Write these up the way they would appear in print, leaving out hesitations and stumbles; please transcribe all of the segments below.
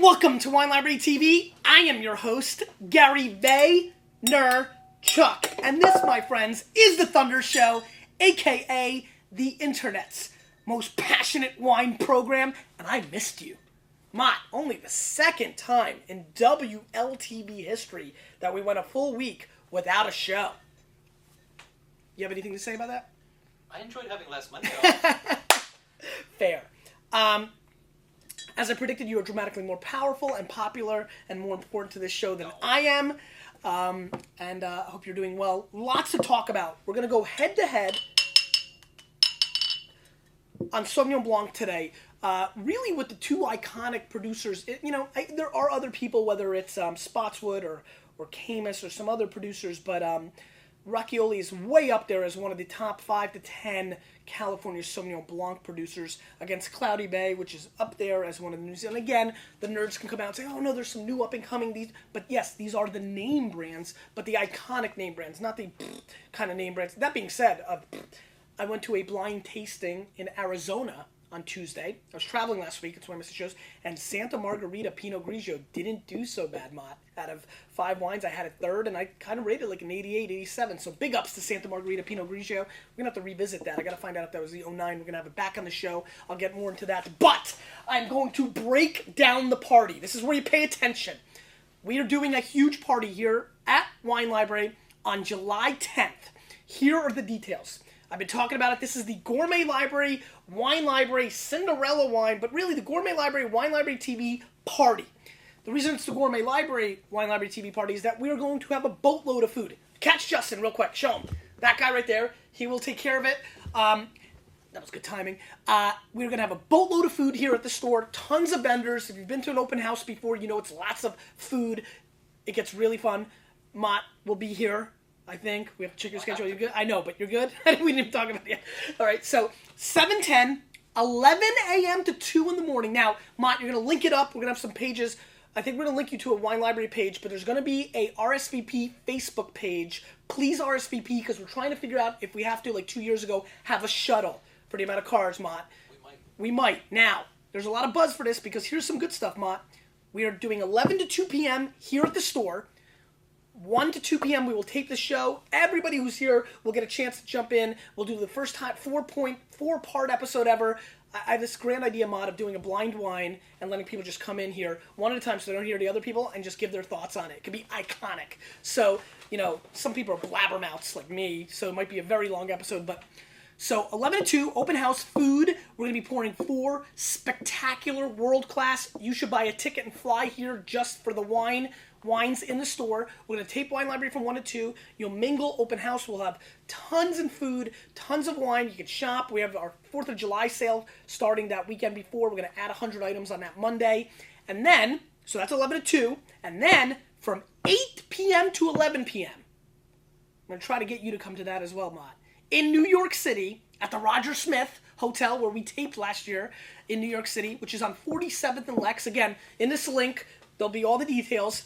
welcome to Wine Library TV. I am your host, Gary Vaynerchuk. And this, my friends, is the Thunder Show, aka the Internet's most passionate wine program. And I missed you. Only the second time in WLTV history that we went a full week without a show. You have anything to say about that? I enjoyed having last Monday off. Fair. As I predicted, you are dramatically more powerful and popular and more important to this show than I am. And I hope you're doing well. Lots to talk about. We're going to go head-to-head on Sauvignon Blanc today. Really with the two iconic producers. There are other people, whether it's Spotswood or Camus or some other producers, but Racchioli is way up there as one of the top 5 to 10 California Sauvignon Blanc producers against Cloudy Bay, which is up there as one of the New Zealand. Again, the nerds can come out and say, oh no, there's some new up and coming. But yes, these are the name brands, but the iconic name brands, not the kind of name brands. That being said, I went to a blind tasting in Arizona on Tuesday. I was traveling last week, that's why I missed the shows, and Santa Margarita Pinot Grigio didn't do so bad, Mott. Out of 5 wines, I had a third, and I kind of rated like an 88, 87, so big ups to Santa Margarita Pinot Grigio. We're going to have to revisit that. I got to find out if that was the 09. We're going to have it back on the show. I'll get more into that, but I'm going to break down the party. This is where you pay attention. We are doing a huge party here at Wine Library on July 10th. Here are the details. I've been talking about it. This is the Gourmet Library, Wine Library, Cinderella Wine, but really the Gourmet Library, Wine Library TV party. The reason it's the Gourmet Library, Wine Library TV party is that we are going to have a boatload of food. Catch Justin real quick. Show him. That guy right there. He will take care of it. That was good timing. We're going to have a boatload of food here at the store. Tons of vendors. If you've been to an open house before, you know it's lots of food. It gets really fun. Mott will be here. I think. We have to check your schedule. You good? I know, but you're good? We didn't even talk about it yet. All right, so 7:10, 11 a.m. to 2 in the morning. Now, Mott, you're going to link it up. We're going to have some pages. I think we're going to link you to a Wine Library page, but there's going to be a RSVP Facebook page. Please RSVP, because we're trying to figure out if we have to, like 2 years ago, have a shuttle for the amount of cars, Mott. We might. Now, there's a lot of buzz for this, because here's some good stuff, Mott. We are doing 11 to 2 p.m. here at the store. 1 to 2 p.m. we will tape the show. Everybody who's here will get a chance to jump in. We'll do the first time 4-part episode ever. I have this grand idea, Mott, of doing a blind wine and letting people just come in here one at a time so they don't hear the other people and just give their thoughts on it. It could be iconic. So, some people are blabbermouths like me, so it might be a very long episode. But so 11 to 2, open house food. We're going to be pouring 4 spectacular, world-class. You should buy a ticket and fly here just for the wines in the store. We're going to tape Wine Library from 1 to 2. You'll mingle, open house. We'll have tons of food, tons of wine. You can shop. We have our 4th of July sale starting that weekend before. We're going to add 100 items on that Monday. And then, so that's 11 to 2. And then from 8 p.m. to 11 p.m., I'm going to try to get you to come to that as well, Mott. In New York City, at the Roger Smith Hotel, where we taped last year in New York City, which is on 47th and Lex. Again, in this link, there'll be all the details.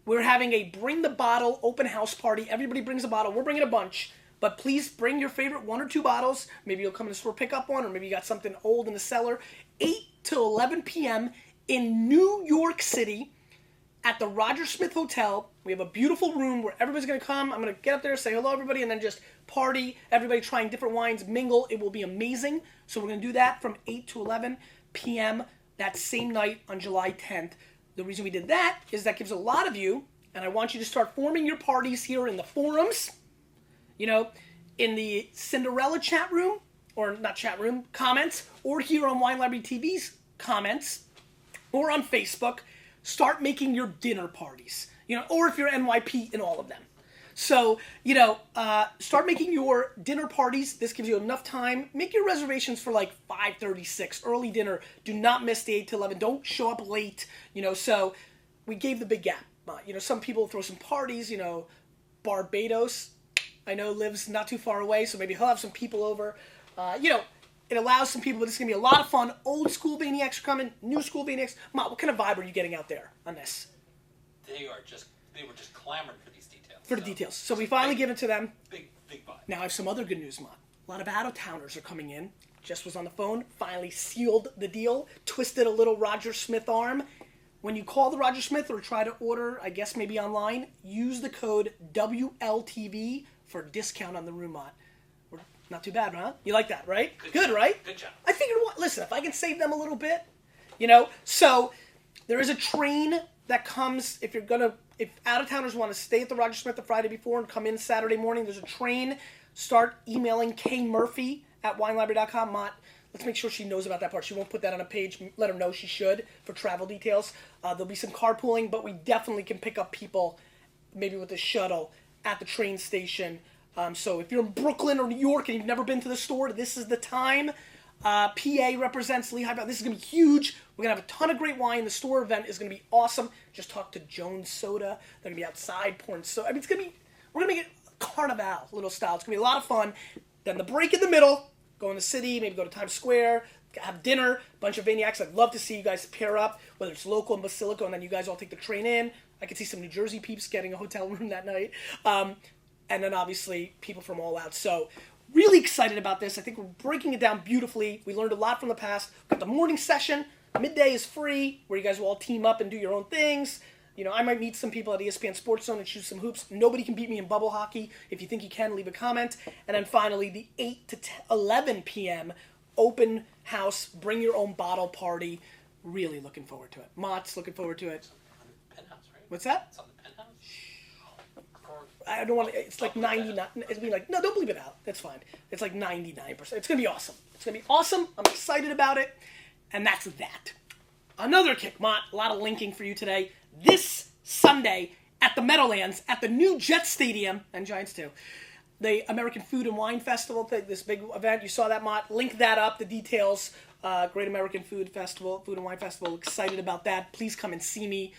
We're having a Bring the Bottle open house party. Everybody brings a bottle. We're bringing a bunch. But please bring your favorite 1 or 2 bottles. Maybe you'll come to the store, pick up one, or maybe you got something old in the cellar. 8 to 11 p.m. in New York City at the Roger Smith Hotel. We have a beautiful room where everybody's going to come. I'm going to get up there, say hello, everybody, and then just party. Everybody trying different wines, mingle. It will be amazing. So we're going to do that from 8 to 11 p.m. that same night on July 10th. The reason we did that is that gives a lot of you, and I want you to start forming your parties here in the forums, in the Cinderella chat room, or not chat room, comments, or here on Wine Library TV's comments, or on Facebook. Start making your dinner parties, or if you're NYP in all of them. So, start making your dinner parties. This gives you enough time. Make your reservations for like 5:36, early dinner. Do not miss the 8 to 11. Don't show up late, so we gave the big gap. Some people throw some parties, Barbados, I know, lives not too far away, so maybe he'll have some people over. It allows some people, but it's going to be a lot of fun. Old school Vaniacs are coming, new school Vaniacs. Mott, what kind of vibe are you getting out there on this? They were just clamoring for these details. For the details. So we finally give it to them. Big vibe. Now I have some other good news, Mott. A lot of out-of-towners are coming in. Just was on the phone, finally sealed the deal, twisted a little Roger Smith arm. when you call the Roger Smith or try to order, I guess maybe online, use the code WLTV for a discount on the room, Mott. Not too bad, huh? You like that, right? Good, right? Good job. I figured, listen, if I can save them a little bit, so there is a train that comes, if out-of-towners want to stay at the Roger Smith the Friday before and come in Saturday morning, there's a train. Start emailing Kay Murphy at WineLibrary.com. Mott, let's make sure she knows about that part. She won't put that on a page. Let her know she should for travel details. There'll be some carpooling, but we definitely can pick up people, maybe with a shuttle, at the train station. So if you're in Brooklyn or New York and you've never been to the store, this is the time. PA represents Lehigh Valley. This is going to be huge. We're going to have a ton of great wine. The store event is going to be awesome. Just talk to Jones Soda. They're going to be outside pouring soda. I mean, we're going to make it Carnival little style. It's going to be a lot of fun. Then the break in the middle, go in the city, maybe go to Times Square, have dinner, bunch of Vaniacs. I'd love to see you guys pair up, whether it's local in Basilico, and then you guys all take the train in. I could see some New Jersey peeps getting a hotel room that night. And then obviously people from all out. So really excited about this. I think we're breaking it down beautifully. We learned a lot from the past. We've got the morning session. Midday is free, where you guys will all team up and do your own things. I might meet some people at ESPN Sports Zone and shoot some hoops. Nobody can beat me in bubble hockey. If you think you can, leave a comment. And then finally, the 8 to 11 p.m. open house, bring your own bottle party. Really looking forward to it. Mott's looking forward to it. It's on the penthouse, right? What's that? It's on the penthouse? I don't want to, it's like 99, it's be like, no, don't bleep it out. That's fine. It's like 99%. It's going to be awesome. It's going to be awesome. I'm excited about it. And that's that. Another kick, Mott. A lot of linking for you today. This Sunday at the Meadowlands, at the new Jet Stadium, and Giants too, the American Food and Wine Festival, this big event. You saw that, Mott. Link that up, the details. Great American Food and Wine Festival. Excited about that. Please come and see me.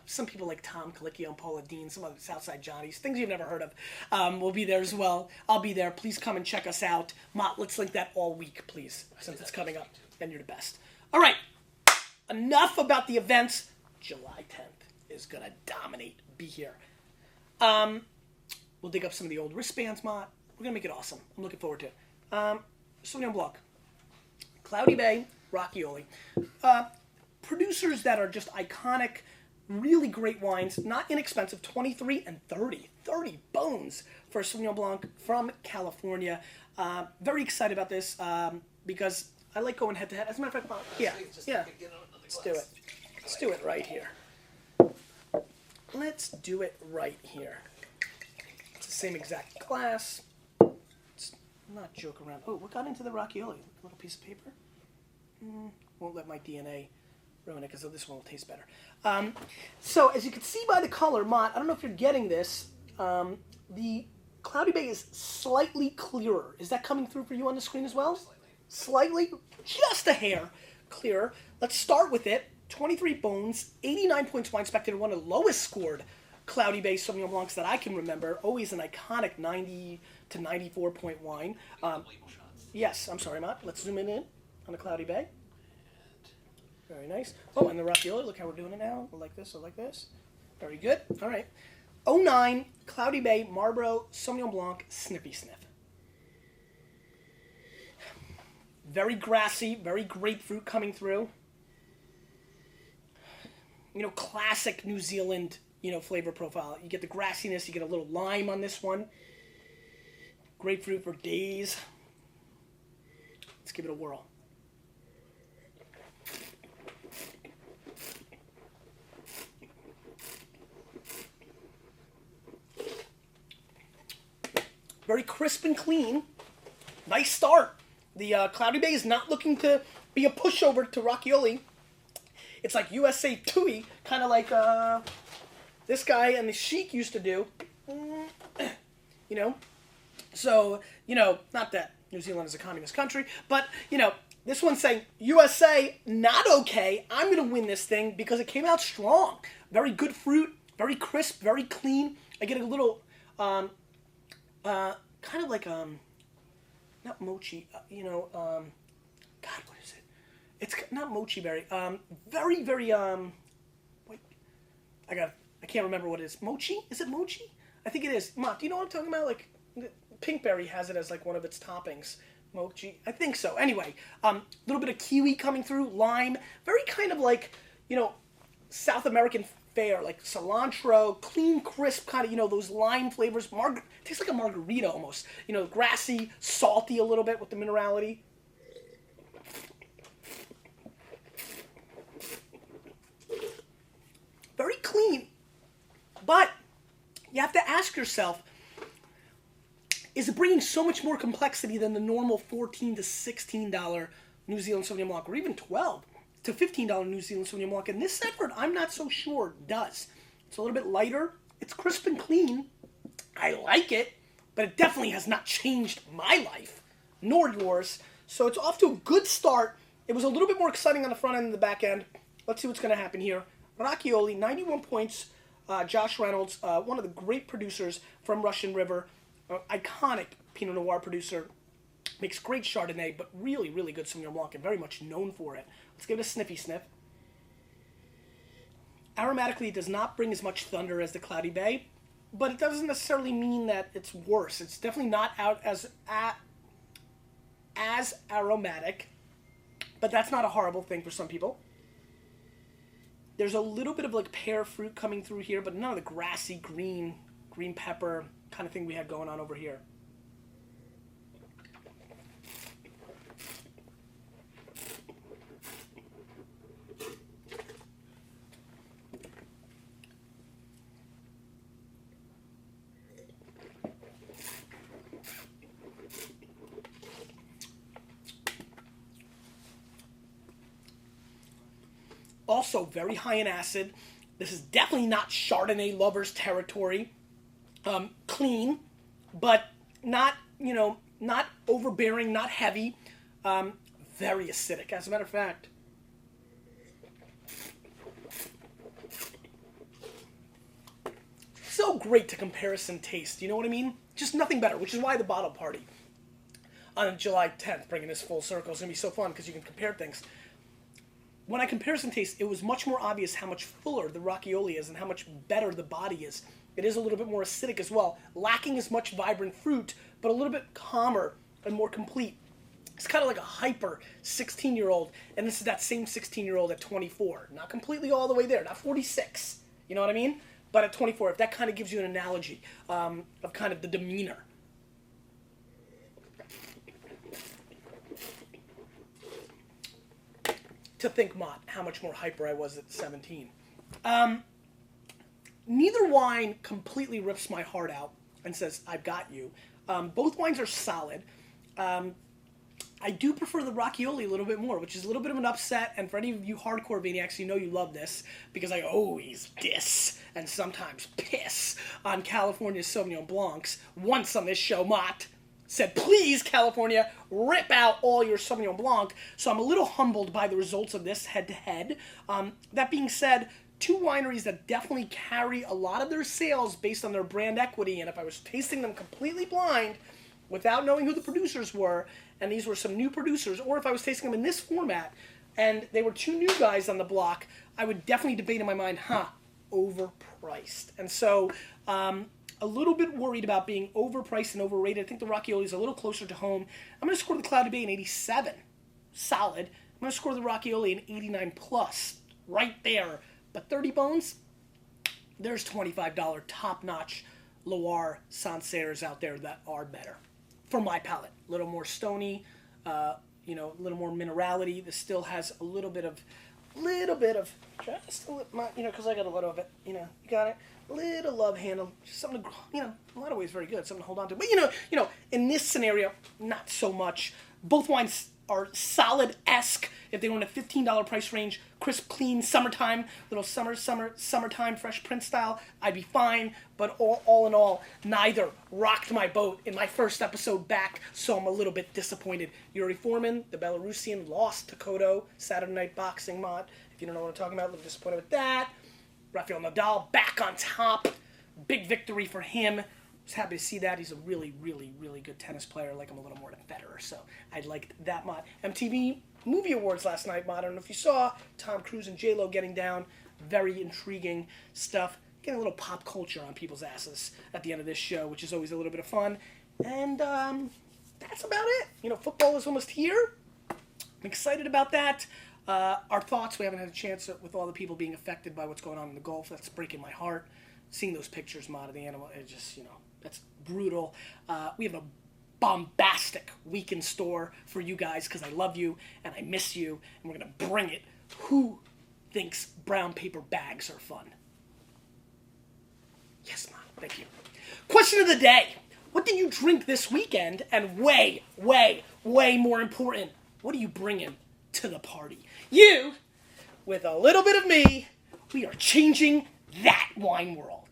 Some people like Tom Colicchio and Paula Dean, some other Southside Johnnies, things you've never heard of, will be there as well. I'll be there. Please come and check us out. Mott, let's link that all week, please, since it's coming up, and you're the best. All right, enough about the events. July 10th is going to dominate. Be here. We'll dig up some of the old wristbands, Mott. We're going to make it awesome. I'm looking forward to it. Sauvignon Blanc. Cloudy Bay, Rocchioli. Producers that are just iconic, really great wines, not inexpensive, 23 and 30. 30 bones for Sauvignon Blanc from California. Very excited about this because I like going head to head. As a matter of fact, yeah. Let's do it. Let's do it right here. Let's do it right here. It's the same exact glass. Let's not joke around. Oh, what got into the Rocchioli? A little piece of paper? Won't let my DNA ruin it because this one will taste better. So as you can see by the color, Mott, I don't know if you're getting this. The Cloudy Bay is slightly clearer. Is that coming through for you on the screen as well? Slightly? Just a hair clearer. Let's start with it. 23 bones, 89 points wine spectator, one of the lowest scored Cloudy Bay Sauvignon Blancs that I can remember. Always an iconic 90 to 94 point wine. Yes, I'm sorry, Mott. Let's zoom in on the Cloudy Bay. Very nice. Oh, and the Rocchioli. Look how we're doing it now. Like this or like this. Very good. All right. 09 Cloudy Bay Marlborough Sauvignon Blanc Snippy Sniff. Very grassy, very grapefruit coming through. Classic New Zealand, flavor profile. You get the grassiness, you get a little lime on this one. Grapefruit for days. Let's give it a whirl. Very crisp and clean. Nice start. The Cloudy Bay is not looking to be a pushover to Rocchioli. It's like USA Tui, kind of like this guy and the Sheik used to do. So, not that New Zealand is a communist country, but, this one's saying, USA, not okay. I'm going to win this thing because it came out strong. Very good fruit, very crisp, very clean. I get a little, kind of like, not mochi, God, what is it? It's not mochi berry. Very, very, wait, I can't remember what it is. Mochi? Is it mochi? I think it is. Mott, do you know what I'm talking about? Like, Pinkberry has it as like one of its toppings. Mochi? I think so. Anyway, a little bit of kiwi coming through, lime. Very kind of like, South American fare, like cilantro, clean, crisp, kind of, those lime flavors. Tastes like a margarita almost. Grassy, salty a little bit with the minerality. Very clean. But you have to ask yourself, is it bringing so much more complexity than the normal $14 to $16 New Zealand Sauvignon Blanc, or even $12 to $15 New Zealand Sauvignon Blanc? And this effort, I'm not so sure does. It's a little bit lighter. It's crisp and clean. I like it, but it definitely has not changed my life, nor yours. So it's off to a good start. It was a little bit more exciting on the front end and the back end. Let's see what's going to happen here. Racchioli, 91 points. Josh Reynolds, one of the great producers from Russian River, iconic Pinot Noir producer, makes great Chardonnay, but really, really good Sauvignon Blanc, and very much known for it. Let's give it a sniffy sniff. Aromatically, it does not bring as much thunder as the Cloudy Bay, but it doesn't necessarily mean that it's worse. It's definitely not out as aromatic, but that's not a horrible thing for some people. There's a little bit of like pear fruit coming through here, but none of the grassy green pepper kind of thing we had going on over here. Also very high in acid. This is definitely not Chardonnay lovers territory. Clean, but not, not overbearing, not heavy. Very acidic, as a matter of fact. So great to comparison taste, you know what I mean? Just nothing better, which is why the bottle party on July 10th, bringing this full circle, is going to be so fun because you can compare things. When I comparison taste, it was much more obvious how much fuller the Racchioli is and how much better the body is. It is a little bit more acidic as well, lacking as much vibrant fruit, but a little bit calmer and more complete. It's kind of like a hyper 16-year-old, and this is that same 16-year-old at 24. Not completely all the way there, not 46, you know what I mean? But at 24, if that kind of gives you an analogy of kind of the demeanor. To think, Mott, how much more hyper I was at 17. Neither wine completely rips my heart out and says, I've got you. Both wines are solid. I do prefer the Racchioli a little bit more, which is a little bit of an upset. And for any of you hardcore maniacs, you know you love this, because I always diss and sometimes piss on California Sauvignon Blancs. Once on this show, Mott said, please, California, rip out all your Sauvignon Blanc. So I'm a little humbled by the results of this head-to-head. That being said, two wineries that definitely carry a lot of their sales based on their brand equity, and if I was tasting them completely blind, without knowing who the producers were, and these were some new producers, or if I was tasting them in this format, and they were two new guys on the block, I would definitely debate in my mind, overpriced. And so, a little bit worried about being overpriced and overrated. I think the Racchioli is a little closer to home. I'm going to score the Cloudy Bay an 87. Solid. I'm going to score the Racchioli an 89 plus. Right there. But 30 bones, there's $25 top-notch Loire Sancerres out there that are better. For my palate. A little more stony, a little more minerality. This still has a little bit of, just a little, because I got a little of it, you got it? Little love handle, something to, in a lot of ways very good, something to hold on to. But, in this scenario, not so much. Both wines are solid-esque if they were in a $15 price range, crisp, clean, summertime, little summertime, Fresh Prince style, I'd be fine. But all in all, neither rocked my boat in my first episode back, so I'm a little bit disappointed. Yuri Foreman, the Belarusian, lost to Kodo, Saturday Night Boxing, Mod. If you don't know what I'm talking about, a little disappointed with that. Rafael Nadal back on top. Big victory for him. Was happy to see that. He's a really, really, really good tennis player. I like him a little more than Federer, so I liked that, Mod. MTV Movie Awards last night, Mod. I don't know if you saw Tom Cruise and J-Lo getting down. Very intriguing stuff. Getting a little pop culture on people's asses at the end of this show, which is always a little bit of fun. And that's about it. Football is almost here. I'm excited about that. Our thoughts, we haven't had a chance with all the people being affected by what's going on in the Gulf. That's breaking my heart. Seeing those pictures, Mod, of the animal, it just, that's brutal. We have a bombastic week in store for you guys because I love you and I miss you, and we're going to bring it. Who thinks brown paper bags are fun? Yes, Mom. Thank you. Question of the day. What did you drink this weekend? And way, way, way more important, what are you bringing to the party? You, with a little bit of me, we are changing that wine world.